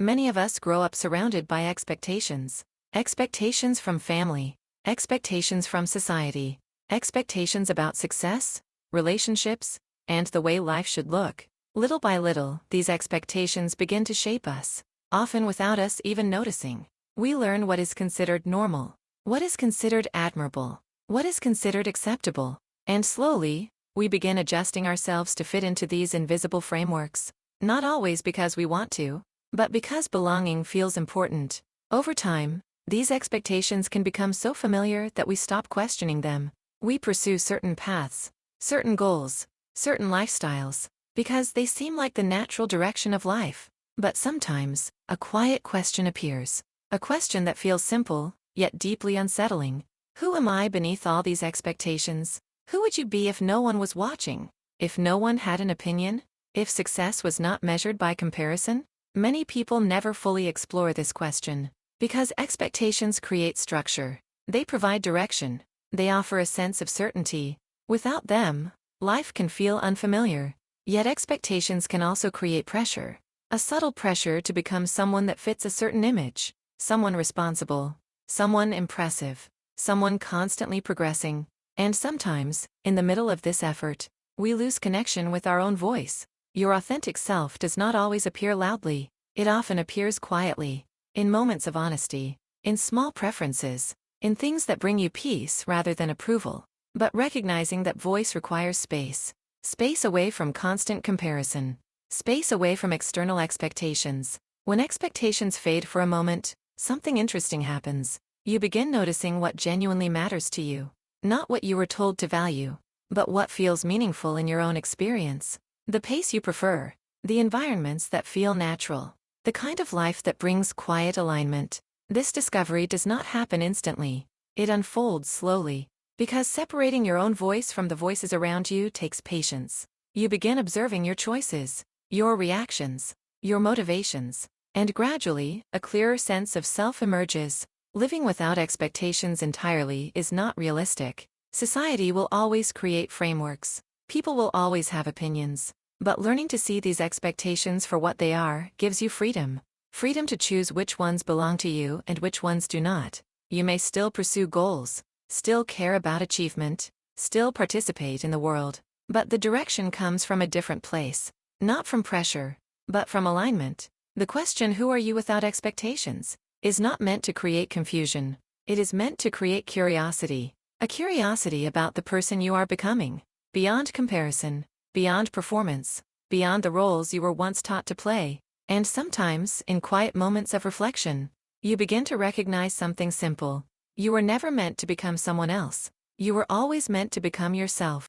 Many of us grow up surrounded by expectations. Expectations from family, expectations from society, expectations about success, relationships, and the way life should look. Little by little, these expectations begin to shape us, often without us even noticing. We learn what is considered normal, what is considered admirable, what is considered acceptable, and slowly, we begin adjusting ourselves to fit into these invisible frameworks, not always because we want to, but because belonging feels important. Over time, these expectations can become so familiar that we stop questioning them. We pursue certain paths, certain goals, certain lifestyles, because they seem like the natural direction of life. But sometimes, a quiet question appears. A question that feels simple, yet deeply unsettling. Who am I beneath all these expectations? Who would you be if no one was watching? If no one had an opinion? If success was not measured by comparison? Many people never fully explore this question. Because expectations create structure. They provide direction. They offer a sense of certainty. Without them, life can feel unfamiliar. Yet expectations can also create pressure. A subtle pressure to become someone that fits a certain image. Someone responsible. Someone impressive. Someone constantly progressing. And sometimes, in the middle of this effort, we lose connection with our own voice. Your authentic self does not always appear loudly. It often appears quietly. In moments of honesty. In small preferences. In things that bring you peace rather than approval. But recognizing that voice requires space. Space away from constant comparison. Space away from external expectations. When expectations fade for a moment, something interesting happens. You begin noticing what genuinely matters to you. Not what you were told to value, but what feels meaningful in your own experience. The pace you prefer. The environments that feel natural. The kind of life that brings quiet alignment. This discovery does not happen instantly. It unfolds slowly. Because separating your own voice from the voices around you takes patience. You begin observing your choices, your reactions, your motivations, and gradually, a clearer sense of self emerges. Living without expectations entirely is not realistic. Society will always create frameworks. People will always have opinions. But learning to see these expectations for what they are gives you freedom. Freedom to choose which ones belong to you and which ones do not. You may still pursue goals, still care about achievement, still participate in the world. But the direction comes from a different place. Not from pressure, but from alignment. The question, who are you without expectations, is not meant to create confusion. It is meant to create curiosity. A curiosity about the person you are becoming. Beyond comparison. Beyond performance, beyond the roles you were once taught to play. And sometimes, in quiet moments of reflection, you begin to recognize something simple. You were never meant to become someone else. You were always meant to become yourself.